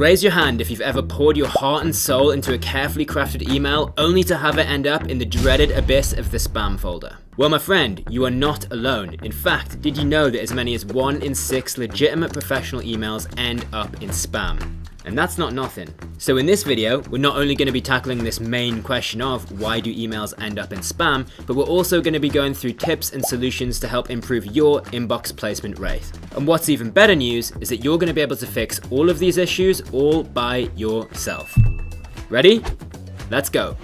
raise your hand if you've ever poured your heart and soul into a carefully crafted email only to have it end up in the dreaded abyss of the spam folder. Well, my friend, you are not alone. In fact, did you know that as many as 1 in 6 legitimate professional emails end up in spam? And that's not nothing. So in this video, we're not only going to be tackling this main question of why do emails end up in spam, but we're also going to be going through tips and solutions to help improve your inbox placement rate. And what's even better news is that you're going to be able to fix all of these issues all by yourself. Ready? Let's go.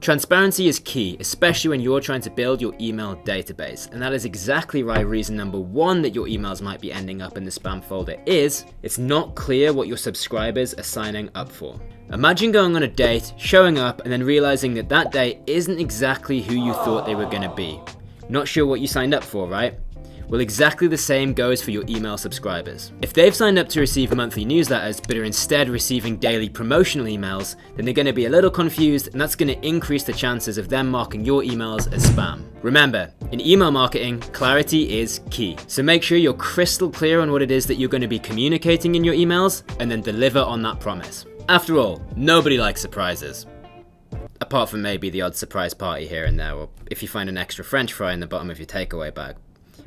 Transparency is key, especially when you're trying to build your email database, and that is exactly why reason number 1 that your emails might be ending up in the spam folder is it's not clear what your subscribers are signing up for. Imagine going on a date, showing up, and then realizing that that date isn't exactly who you thought they were going to be. Not sure what you signed up for, right? Well, exactly the same goes for your email subscribers. If they've signed up to receive monthly newsletters but are instead receiving daily promotional emails, then they're going to be a little confused, and that's going to increase the chances of them marking your emails as spam. Remember, in email marketing, clarity is key. So make sure you're crystal clear on what it is that you're going to be communicating in your emails, and then deliver on that promise. After all, nobody likes surprises. Apart from maybe the odd surprise party here and there, or if you find an extra French fry in the bottom of your takeaway bag.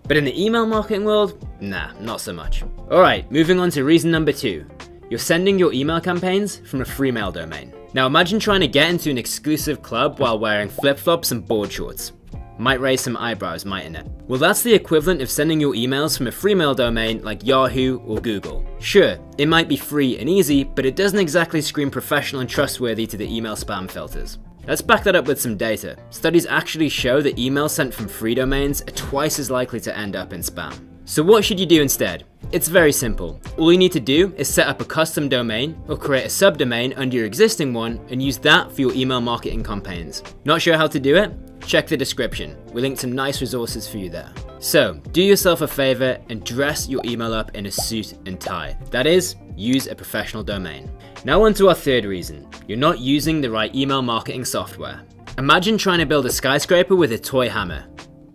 But in the email marketing world, nah, not so much. Alright, moving on to reason number 2. You're sending your email campaigns from a free mail domain. Now imagine trying to get into an exclusive club while wearing flip-flops and board shorts. Might raise some eyebrows, mightn't it? Well, that's the equivalent of sending your emails from a free mail domain like Yahoo or Google. Sure, it might be free and easy, but it doesn't exactly scream professional and trustworthy to the email spam filters. Let's back that up with some data. Studies actually show that emails sent from free domains are twice as likely to end up in spam. So what should you do instead? It's very simple. All you need to do is set up a custom domain or create a subdomain under your existing one and use that for your email marketing campaigns. Not sure how to do it? Check the description. We linked some nice resources for you there. So, do yourself a favor and dress your email up in a suit and tie. That is, use a professional domain. Now on to our third reason. You're not using the right email marketing software. Imagine trying to build a skyscraper with a toy hammer.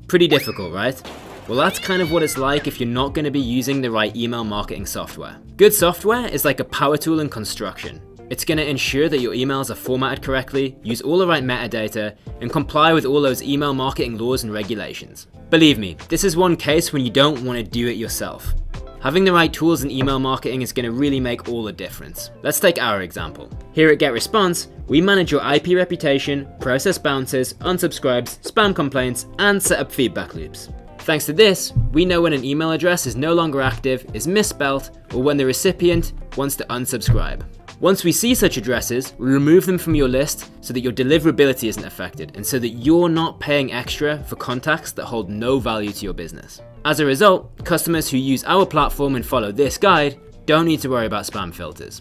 Pretty difficult, right? Well, that's kind of what it's like if you're not going to be using the right email marketing software. Good software is like a power tool in construction. It's going to ensure that your emails are formatted correctly, use all the right metadata, and comply with all those email marketing laws and regulations. Believe me, this is one case when you don't want to do it yourself. Having the right tools in email marketing is going to really make all the difference. Let's take our example. Here at GetResponse, we manage your IP reputation, process bounces, unsubscribes, spam complaints, and set up feedback loops. Thanks to this, we know when an email address is no longer active, is misspelt, or when the recipient wants to unsubscribe. Once we see such addresses, we remove them from your list so that your deliverability isn't affected and so that you're not paying extra for contacts that hold no value to your business. As a result, customers who use our platform and follow this guide don't need to worry about spam filters.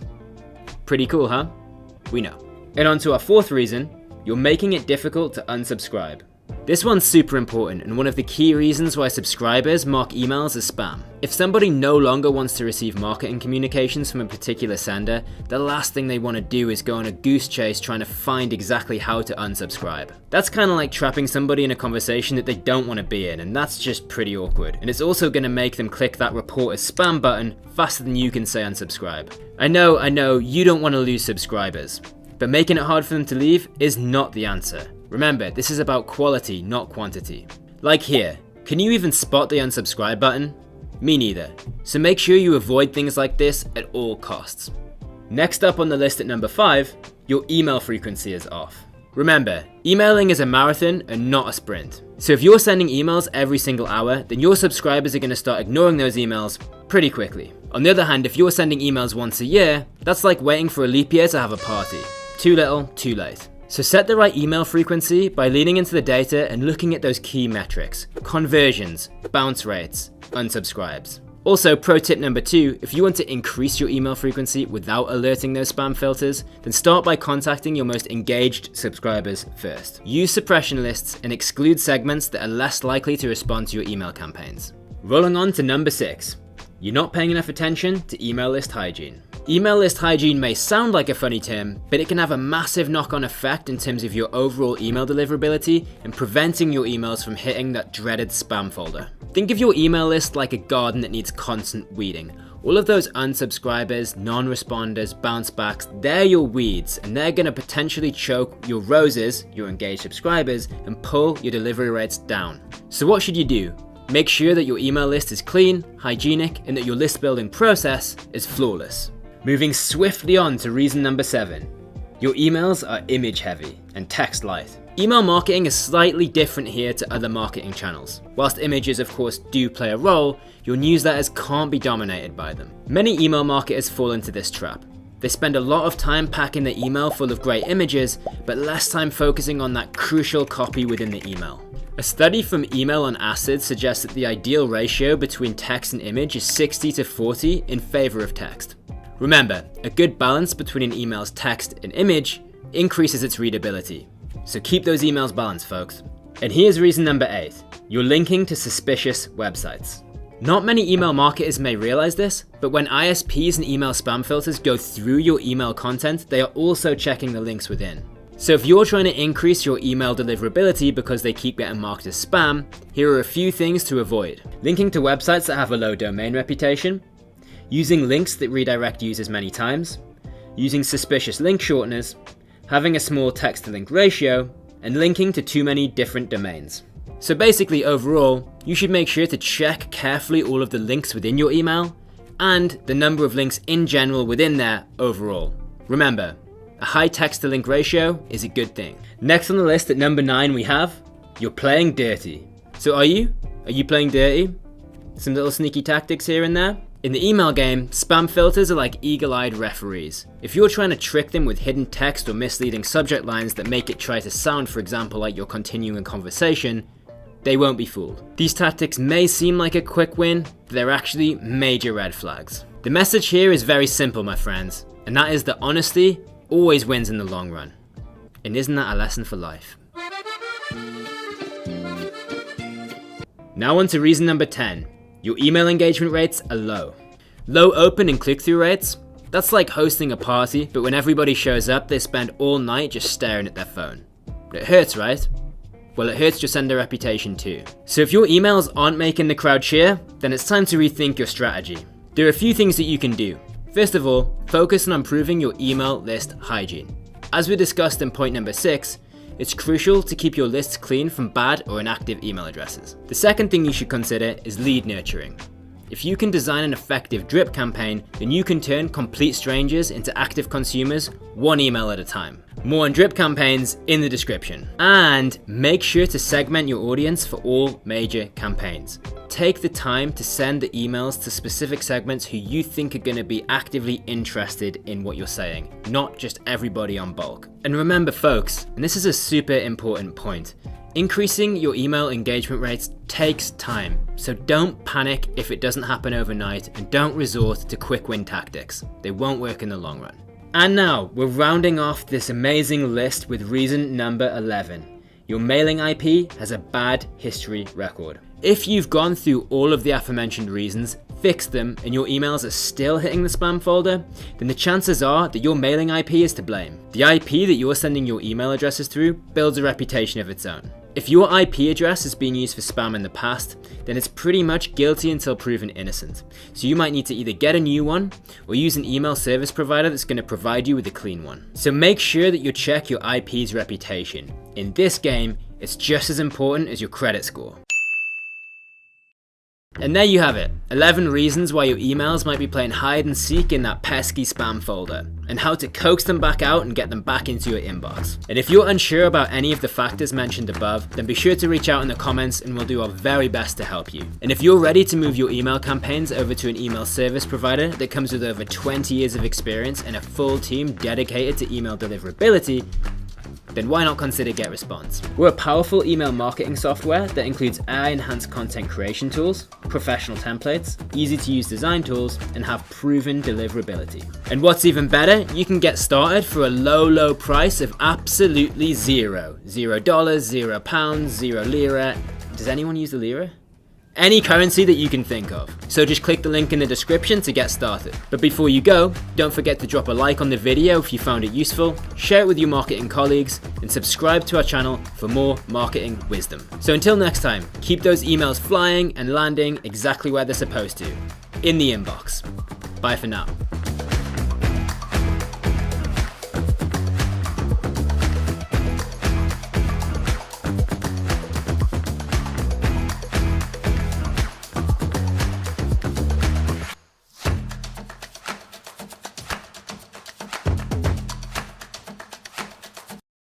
Pretty cool, huh? We know. And on to our fourth reason, you're making it difficult to unsubscribe. This one's super important and one of the key reasons why subscribers mark emails as spam. If somebody no longer wants to receive marketing communications from a particular sender, the last thing they want to do is go on a goose chase trying to find exactly how to unsubscribe. That's kind of like trapping somebody in a conversation that they don't want to be in, and that's just pretty awkward. And it's also going to make them click that report as spam button faster than you can say unsubscribe. I know, you don't want to lose subscribers, but making it hard for them to leave is not the answer. Remember, this is about quality, not quantity. Like here, can you even spot the unsubscribe button? Me neither. So make sure you avoid things like this at all costs. Next up on the list at number 5, your email frequency is off. Remember, emailing is a marathon and not a sprint. So if you're sending emails every single hour, then your subscribers are going to start ignoring those emails pretty quickly. On the other hand, if you're sending emails once a year, that's like waiting for a leap year to have a party. Too little, too late. So set the right email frequency by leaning into the data and looking at those key metrics: conversions, bounce rates, unsubscribes. Also, pro tip number 2, if you want to increase your email frequency without alerting those spam filters, then start by contacting your most engaged subscribers first. Use suppression lists and exclude segments that are less likely to respond to your email campaigns. Rolling on to number 6. You're not paying enough attention to email list hygiene. Email list hygiene may sound like a funny term, but it can have a massive knock-on effect in terms of your overall email deliverability and preventing your emails from hitting that dreaded spam folder. Think of your email list like a garden that needs constant weeding. All of those unsubscribers, non-responders, bounce backs, they're your weeds, and they're going to potentially choke your roses, your engaged subscribers, and pull your delivery rates down. So what should you do? Make sure that your email list is clean, hygienic, and that your list building process is flawless. Moving swiftly on to reason number 7. Your emails are image heavy and text light. Email marketing is slightly different here to other marketing channels. Whilst images of course do play a role, your newsletters can't be dominated by them. Many email marketers fall into this trap. They spend a lot of time packing the email full of great images, but less time focusing on that crucial copy within the email. A study from Email on Acid suggests that the ideal ratio between text and image is 60-40 in favor of text. Remember, a good balance between an email's text and image increases its readability. So keep those emails balanced, folks. And here's reason number 8. You're linking to suspicious websites. Not many email marketers may realize this, but when ISPs and email spam filters go through your email content, they are also checking the links within. So if you're trying to increase your email deliverability because they keep getting marked as spam, here are a few things to avoid. Linking to websites that have a low domain reputation, using links that redirect users many times, using suspicious link shorteners, having a small text-to-link ratio, and linking to too many different domains. So basically overall, you should make sure to check carefully all of the links within your email and the number of links in general within there overall. Remember, a high text-to-link ratio is a good thing. Next on the list at number 9 we have, you're playing dirty. So are you? Are you playing dirty? Some little sneaky tactics here and there? In the email game, spam filters are like eagle-eyed referees. If you're trying to trick them with hidden text or misleading subject lines that make it try to sound, for example, like you're continuing a conversation, they won't be fooled. These tactics may seem like a quick win, but they're actually major red flags. The message here is very simple, my friends, and that is that honesty always wins in the long run. And isn't that a lesson for life? Now on to reason number 10. Your email engagement rates are low. Low open and click-through rates? That's like hosting a party, but when everybody shows up, they spend all night just staring at their phone. It hurts, right? Well, it hurts your sender reputation too. So if your emails aren't making the crowd cheer, then it's time to rethink your strategy. There are a few things that you can do. First of all, focus on improving your email list hygiene. As we discussed in point number 6, it's crucial to keep your lists clean from bad or inactive email addresses. The second thing you should consider is lead nurturing. If you can design an effective drip campaign, then you can turn complete strangers into active consumers one email at a time. More on drip campaigns in the description. And make sure to segment your audience for all major campaigns. Take the time to send the emails to specific segments who you think are going to be actively interested in what you're saying, not just everybody on bulk. And remember folks, and this is a super important point, increasing your email engagement rates takes time, so don't panic if it doesn't happen overnight and don't resort to quick win tactics. They won't work in the long run. And now, we're rounding off this amazing list with reason number 11. Your mailing IP has a bad history record. If you've gone through all of the aforementioned reasons, fixed them, and your emails are still hitting the spam folder, then the chances are that your mailing IP is to blame. The IP that you're sending your email addresses through builds a reputation of its own. If your IP address has been used for spam in the past, then it's pretty much guilty until proven innocent. So you might need to either get a new one or use an email service provider that's going to provide you with a clean one. So make sure that you check your IP's reputation. In this game, it's just as important as your credit score. And there you have it, 11 reasons why your emails might be playing hide and seek in that pesky spam folder, and how to coax them back out and get them back into your inbox. And if you're unsure about any of the factors mentioned above, then be sure to reach out in the comments and we'll do our very best to help you. And if you're ready to move your email campaigns over to an email service provider that comes with over 20 years of experience and a full team dedicated to email deliverability, then why not consider GetResponse? We're a powerful email marketing software that includes AI-enhanced content creation tools, professional templates, easy-to-use design tools, and have proven deliverability. And what's even better, you can get started for a low price of absolutely $0. $0, £0, 0 lira. Does anyone use the lira? Any currency that you can think of. So just click the link in the description to get started. But before you go, don't forget to drop a like on the video if you found it useful, share it with your marketing colleagues, and subscribe to our channel for more marketing wisdom. So until next time, keep those emails flying and landing exactly where they're supposed to, in the inbox. Bye for now.